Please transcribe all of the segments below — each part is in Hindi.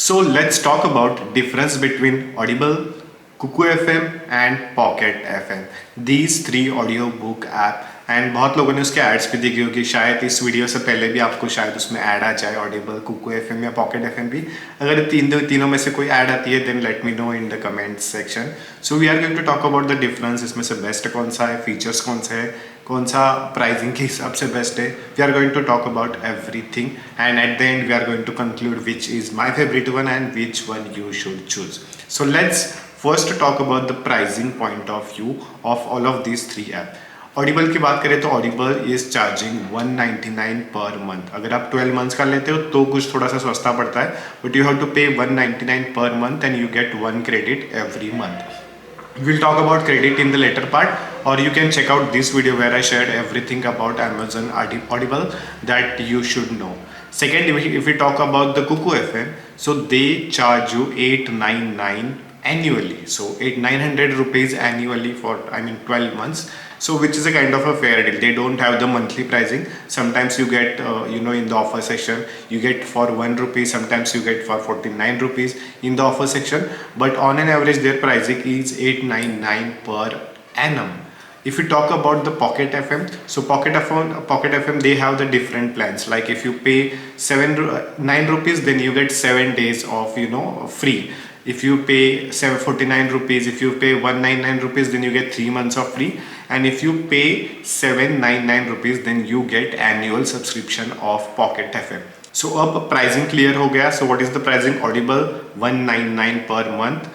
So let's talk about difference between Audible, Kuku FM and Pocket FM. These three audio book app and बहुत लोगों ने उसके एड्स भी देखी होगी, शायद इस वीडियो से पहले भी आपको शायद उसमें ऐड आ जाए ऑडिबल, कुकू एफएम या पॉकेट एफएम भी। अगर तीनों में से कोई ऐड आती है then let me know in the comment section. So we are going to talk about the difference, इसमें से बेस्ट कौन सा है, फीचर्स कौन सा है, कौन सा प्राइसिंग के हिसाब से बेस्ट है। We are going to talk about everything and at the end we are going to conclude which is my favourite one and which one you should choose. So let's first talk about the pricing point of view of all of these three app. Audible की बात करें तो Audible is charging 199 per month. अगर आप 12 मंथ्स का लेते हो तो कुछ थोड़ा सा सस्ता पड़ता है, बट यू हैव टू पे 199 per month and you get 1 credit every month. We'll talk about credit in the later part, or you can check out this video where I shared everything about Amazon Audible that you should know. Second, if we talk about the Kuku FM, so they charge you 899 annually, so 900 rupees annually for 12 months, so which is a kind of a fair deal. They don't have the monthly pricing. Sometimes you get in the offer section you get for 1 rupee, sometimes you get for 49 rupees in the offer section, but on an average their pricing is 899 per annum. If we talk about the Pocket FM, so Pocket FM they have the different plans. Like if you pay 9 rupees, then you get 7 days of free. If you pay 49 rupees, if you pay 199 rupees, then you get 3 months of free. And if you pay 799 rupees, then you get annual subscription of Pocket FM. So अब pricing clear हो गया. So what is the pricing? Audible 199 per month,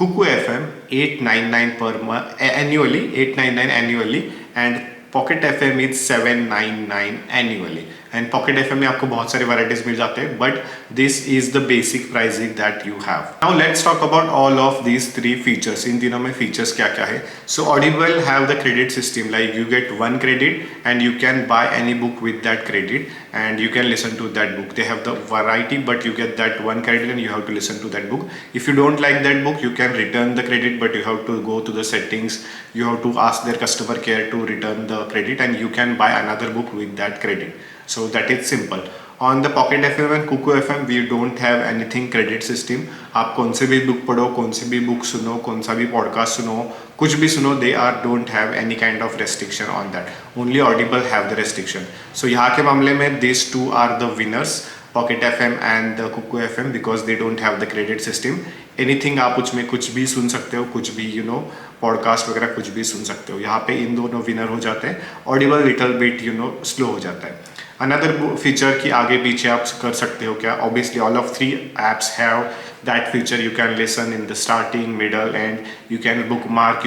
Kuku FM 899 per month annually, 899 annually, and Pocket FM is 799 annually. And Pocket FM में आपको बहुत सारे वैराइटीज मिल जाते हैं, but this is the basic pricing that you have. Now let's talk about all of these three features. इन तीनों में फीचर्स क्या क्या है। So Audible have the credit system, like you get 1 credit and you can buy any book with that credit and you can listen to that book. They have the variety, but you get that 1 credit and you have to listen to that book. If you don't like that book, you can return the credit, but you have to go to the settings, you have to ask their customer care to return the credit, and you can buy another book with that credit. So that is simple. On the Pocket FM and Kuku FM, we don't have anything credit system. आप कौन से भी बुक पढ़ो, कौन से भी बुक सुनो, कौन सा भी पॉडकास्ट सुनो, कुछ भी सुनो, they don't have any kind of restriction on that. Only Audible have the restriction. So यहाँ के मामले में these two are the winners, Pocket FM and the Kuku FM, because they don't have the credit system. Anything आप उसमें कुछ भी सुन सकते हो, कुछ भी पॉडकास्ट वगैरह कुछ भी सुन सकते हो। यहाँ पे इन दोनों विनर हो जाते हैं। ऑडिबल लिटिल बिट स्लो हो जाता है। अनदर फीचर कि आगे पीछे आप कर सकते हो क्या, obviously all of three apps have that feature. You can listen in the starting, middle and you can book mark,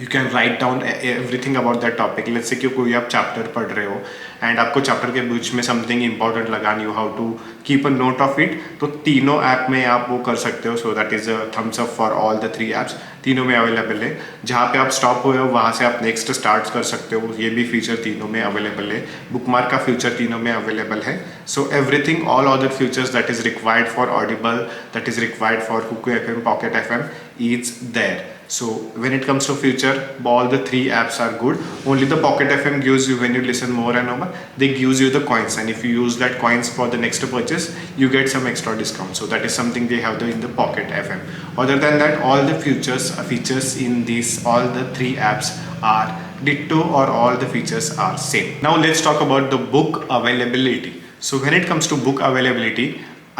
you can write down everything about that topic. Let's say कि कोई आप चैप्टर पढ़ रहे हो एंड आपको चैप्टर के बीच में समथिंग इंपॉर्टेंट लगा, you how to keep a note of it, तो तीनों ऐप में आप वो कर सकते हो। So that is a thumbs up for all the three apps. तीनों में अवेलेबल है। जहाँ पे आप स्टॉप हुए हो वहाँ से आप नेक्स्ट स्टार्ट कर सकते हो। ये भी फीचर तीनों में अवेलेबल है। बुकमार्क का फीचर तीनों में अवेलेबल है। So everything, all other features that is required for Audible, that is required for Kuku FM, pocket FM is there. So when it comes to future, all the three apps are good. Only the Pocket FM gives you, when you listen more and more, they gives you the coins, and if you use that coins for the next purchase, you get some extra discount. So that is something they have in the Pocket FM. Other than that, all the features in these all the three apps are ditto, or all the features are same. Now let's talk about the book availability. So when it comes to book availability,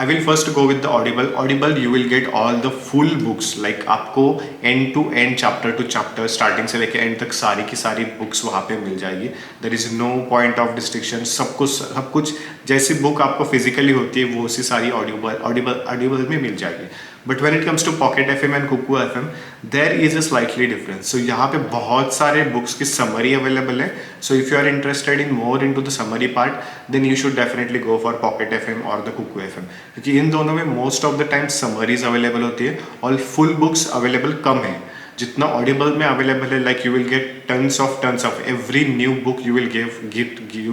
I will first go with the Audible. Audible you will get all the full books, like आपको end to end, chapter to chapter, starting से लेके end तक सारी की सारी books वहाँ पे मिल जाएगी. There is no point of distinction. सब कुछ जैसी book आपको physically होती है वो उसी सारी Audible में मिल जाएगी. But when it comes to Pocket FM and Kuku FM, there is a slightly difference. So यहाँ पे बहुत सारे books की summary available है. So if you are interested in more into the summary part, then you should definitely go for Pocket FM or the Kuku FM. क्योंकि इन दोनों में most of the time summaries available होती है और full books available कम है। जितना ऑडिबल में अवेलेबल है, like you will get tons of every new book you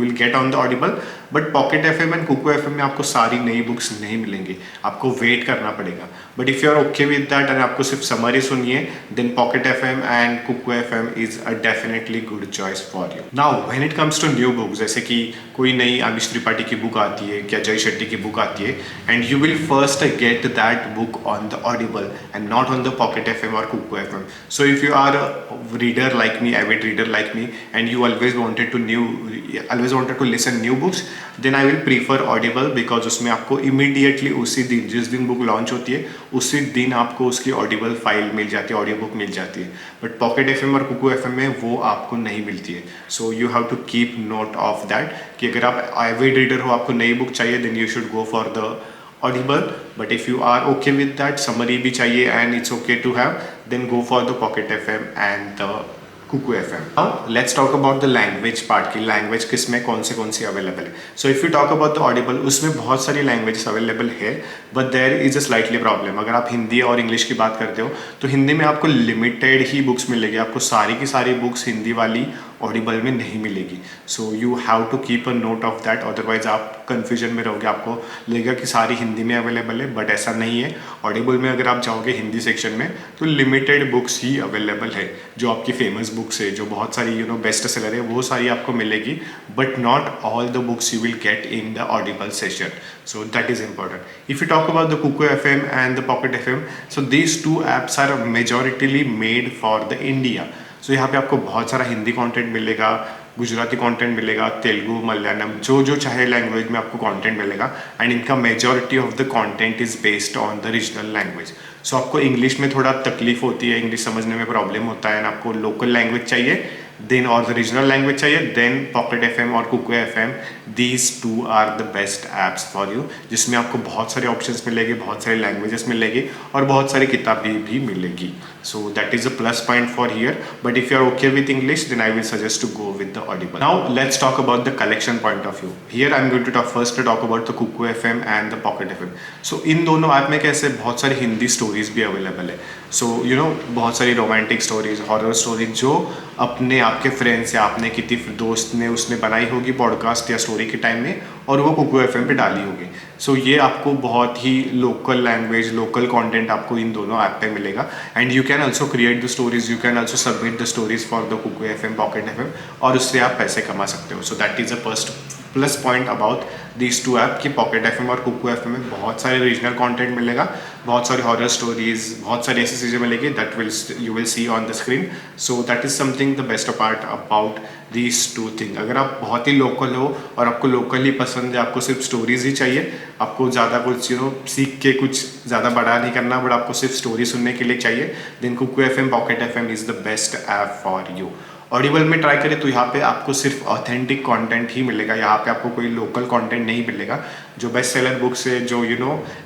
will get on the Audible, but pocket FM and Kuku FM में आपको सारी नई बुक्स नहीं मिलेंगी, आपको वेट करना पड़ेगा। But if you are okay with that and आपको सिर्फ समरी सुनिए, then pocket FM and Kuku FM is a definitely good choice for you. Now when it comes to new books, जैसे कि कोई नई आमिष त्रिपाठी की बुक आती है, क्या जय शेट्टी की बुक आती है, and you will first get that book on the Audible and not on the pocket FM और Kuku FM. So if you are a reader like me, avid reader like me, and you always wanted to listen new books, then I will prefer Audible, because उसमें आपको immediately उसी दिन, जिस दिन बुक लॉन्च होती है उसी दिन आपको उसकी ऑडिबल फाइल मिल जाती है, ऑडियो बुक मिल जाती है। बट पॉकेट एफएम और कुकू एफएम में वो आपको नहीं मिलती है। So you have to keep note of that कि अगर आप एविड रीडर हो, आपको नई बुक चाहिए, then you should go for the Audible. But if you are okay with that, summary भी चाहिए and it's okay to have, then go for the Pocket FM and the Kuku FM. Now let's talk about the language part की language किसमें कौन सी अवेलेबल है। So if you talk about the Audible, उसमें बहुत सारी लैंग्वेजेस अवेलेबल है, but there is a slightly problem। अगर आप हिंदी और इंग्लिश की बात करते हो तो हिंदी में आपको लिमिटेड ही बुक्स मिलेगी, आपको सारी की सारी बुक्स हिंदी वाली ऑडिबल में नहीं मिलेगी। So you have to keep a note of that, otherwise आप कन्फ्यूजन में रहोगे, आपको लगेगा कि सारी हिंदी में अवेलेबल है, बट ऐसा नहीं है। ऑडिबल में अगर आप जाओगे हिंदी सेक्शन में तो लिमिटेड बुक्स ही अवेलेबल है, जो आपकी फेमस बुक्स है, जो बहुत सारी बेस्ट सेलर है, वो सारी आपको मिलेगी, but not all the books you will get in the Audible session. So that is important. If you talk about the Kuku FM and the pocket FM, so these two apps are majoritily made for the India. So यहाँ पे आपको बहुत सारा हिंदी कंटेंट मिलेगा, गुजराती कंटेंट मिलेगा, तेलुगु, मलयालम, जो चाहे लैंग्वेज में आपको कंटेंट मिलेगा, एंड इनका majority of the content is based on the regional language. So आपको इंग्लिश में थोड़ा तकलीफ होती है, इंग्लिश समझने में प्रॉब्लम होता है, एंड आपको लोकल लैंग्वेज चाहिए देन और द रीजनल लैंग्वेज चाहिए, देन पॉकेट एफएम और Kuku FM, these two are the best apps for you, जिसमें आपको बहुत सारे ऑप्शंस मिलेंगे, बहुत सारे लैंग्वेजेस मिलेंगे और बहुत सारी किताबें भी मिलेगी। So that is a plus point for here, but if you are okay with English then I will suggest to go with the Audible. Now let's talk about the collection point of view. Here I am going to talk first talk about the Kuku FM and the pocket FM. So इन दोनों ऐप में कैसे बहुत सारी हिंदी स्टोरीज भी अवेलेबल है। सो बहुत सारी रोमांटिक स्टोरीज, हॉरर स्टोरीज जो अपने आपके फ्रेंड्स या आपने किसी दोस्त ने उसने बनाई होगी पॉडकास्ट या स्टोरी के टाइम में, और वो कुकू एफएम पे डाली होगी। सो ये आपको बहुत ही लोकल लैंग्वेज, लोकल कंटेंट आपको इन दोनों ऐप पे मिलेगा, and you can also create the stories, you can also submit the stories for the Kuku FM, pocket FM, और उससे आप पैसे कमा सकते हो। So that is a first plus point about these two app कि पॉकेट एफएम और कुकू एफएम में बहुत सारे रीजनल कंटेंट मिलेगा, बहुत सारी हॉरर स्टोरीज, बहुत सारी ऐसी चीज़ें मिलेगी that will you will see on the screen. So that is something the best part about these two thing. अगर आप बहुत ही लोकल हो और आपको लोकल ही पसंद है, आपको सिर्फ स्टोरीज ही चाहिए, आपको ज़्यादा कुछ सीख के कुछ ज़्यादा बड़ा नहीं करना, बट आपको सिर्फ स्टोरी सुनने के लिए चाहिए, then Kuku FM, pocket FM is the best app for you. Audible में ट्राई करें तो यहाँ पे आपको सिर्फ ऑथेंटिक कंटेंट ही मिलेगा, यहाँ पे आपको कोई लोकल कंटेंट नहीं मिलेगा। जो बेस्ट सेलर बुक्स है, जो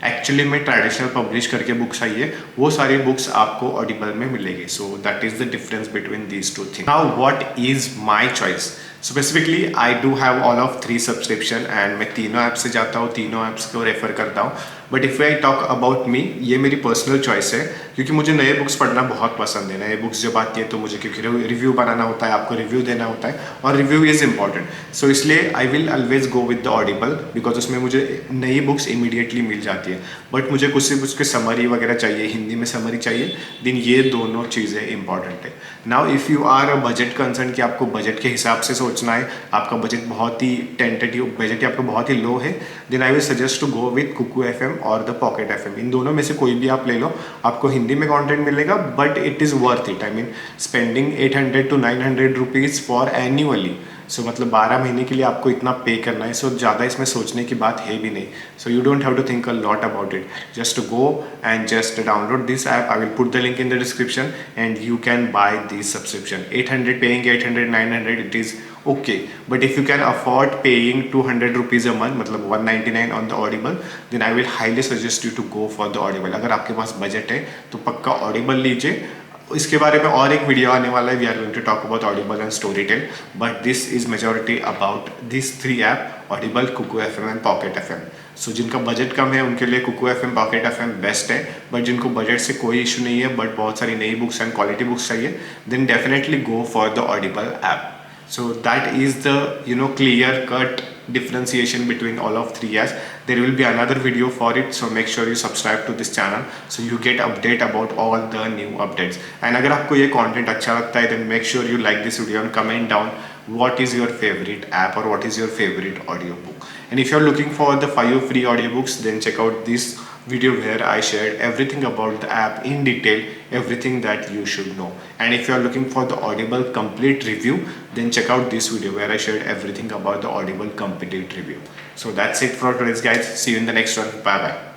एक्चुअली में ट्रेडिशनल पब्लिश करके बुक्स आई है, वो सारी बुक्स आपको ऑडिबल में मिलेगी। So that is the difference between these two things. Now what is my choice? Specifically I do have all of 3 subscription, and मैं तीनों ऐप से जाता हूँ, तीनों ऐप्स को रेफर करता हूँ। But if I talk about me, ये मेरी पर्सनल चॉइस है, क्योंकि मुझे नए बुक्स पढ़ना बहुत पसंद है। नए बुक्स जब आती है तो मुझे क्योंकि रिव्यू बनाना होता है, आपको रिव्यू देना होता है, और रिव्यू इज़ इंपॉर्टेंट। सो इसलिए I will always go with the Audible, because उसमें मुझे नई बुक्स इमीडिएटली मिल जाती है। बट मुझे कुछ बुक्स के समरी वगैरह चाहिए, हिंदी में समरी चाहिए, दिन ये दोनों चीज़ें इंपॉर्टेंट है। Now if you are a budget concern कि आपको बजट के हिसाब से सोचना है, आपका बजट बहुत ही टेंटेटिव बजट है, आपको बहुत ही लो है, then I will suggest to go with Kuku FM और द पॉकेट एफएम। इन दोनों में से कोई भी आप ले लो, आपको हिंदी में कंटेंट मिलेगा, but it is worth it. I mean spending 800 to 900 rupees for annually. So मतलब 12 महीने के लिए आपको इतना पे करना है। सो ज़्यादा इसमें सोचने की बात है भी नहीं। So you don't have to think a lot about it, just go and just download this app. I will put the link in the description and you can buy this subscription. 800 paying 800 900 it is okay, but if you can afford paying 200 rupees a month, मतलब 199 on the Audible, then I will highly suggest you to go for the Audible। अगर आपके पास बजट है तो पक्का Audible लीजिए। इसके बारे में और एक वीडियो आने वाला है, we are going to talk about Audible and Storytel, but this is majority about this 3 app, Audible, Kuku FM and Pocket FM. So जिनका बजट कम है उनके लिए Kuku FM, pocket FM best है, बट जिनको बजट से कोई इशू नहीं है बट बहुत सारी नई बुक्स एंड क्वालिटी बुक्स चाहिए, then definitely go for the Audible app. So that is the clear cut differentiation between all of three as. There will be another video for it, so make sure you subscribe to this channel so you get update about all the new updates. And अगर आपको ये content अच्छा लगता है then make sure you like this video and comment down what is your favorite app or what is your favorite audiobook. And if you're looking for the 5 free audiobooks, then check out this video where I shared everything about the app in detail, everything that you should know. And if you are looking for the Audible complete review, then check out this video where I shared everything about the Audible complete review. So that's it for today's guys. See you in the next one. Bye bye.